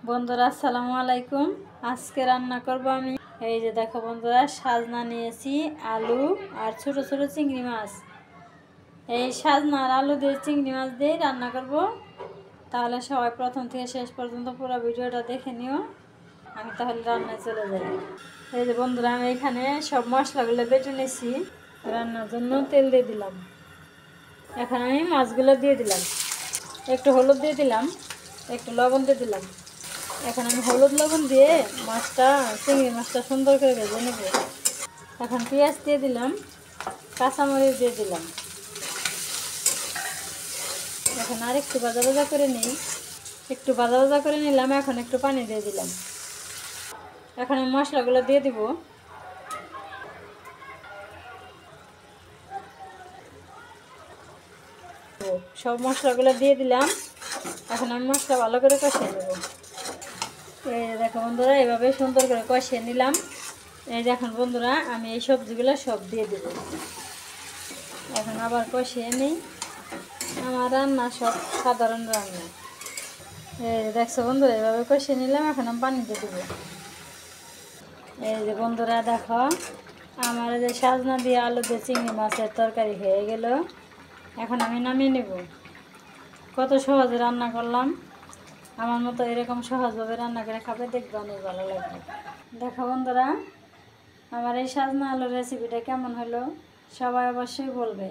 বন্ধুরা আসসালামু আলাইকুম। আজকে রান্না করব আমি এই যে দেখো বন্ধুরা, সাজনা নিয়েছি, আলু আর ছোট ছোট চিংড়ি মাছ। এই সাজনা আর আলু দিয়ে চিংড়ি মাছ দিয়ে রান্না করব। তাহলে সবাই প্রথম থেকে শেষ পর্যন্ত পুরো ভিডিওটা দেখে নিও। আমি তাহলে রান্নায় চলে যাই। এই যে বন্ধুরা, আমি এখানে সব মশলাগুলো বেটে নিয়েছি। রান্নার জন্য তেল দিয়ে দিলাম। এখন আমি মাছগুলো দিয়ে দিলাম, একটু হলুদ দিয়ে দিলাম, একটু লবণ দিয়ে দিলাম। এখন আমি হলুদ লবণ দিয়ে চিংড়ি মাছটা সুন্দর করে ভেজে নেব। এখন পেঁয়াজ দিয়ে দিলাম, কাঁচামরিচ দিয়ে দিলাম। এখন আর একটু ভাজা ভাজা করে নিই, একটু ভাজা ভাজা করে নিলাম। এখন একটু পানি দিয়ে দিলাম। এখন আমি মশলাগুলো দিয়ে দিব। সব মশলাগুলো দিয়ে দিলাম। এখন আমি মশলা ভালো করে কষিয়ে নেব। এই দেখো বন্ধুরা, এভাবে সুন্দর করে কষিয়ে নিলাম। এই দেখুন বন্ধুরা, আমি এই সবজিগুলো সব দিয়ে দেব। এখন আবার কষিয়ে নিই। আমার রান্না সব সাধারণ রান্না। এই দেখছো বন্ধুরা, এভাবে কষিয়ে নিলাম। এখন আমি পানি দিয়ে দেবো। এই যে বন্ধুরা দেখো, আমার যে সাজনা দিয়ে আলু দিয়ে চিংড়ি মাছের তরকারি হয়ে গেল। এখন আমি নামিয়ে নেব। কত সহজে রান্না করলাম। আমার মতো এরকম সহজভাবে রান্না করে খাবে, দেখবে অনেক ভালো লাগবে। দেখো বন্ধুরা, আমার এই সাজনা আলুর রেসিপিটা কেমন হলো সবাই অবশ্যই বলবে।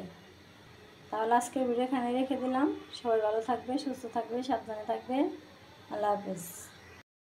তাহলে আজকের ভিডিও এখানে রেখে দিলাম। সবাই ভালো থাকবে, সুস্থ থাকবে, সাবধানে থাকবে। আল্লাহ হাফেজ।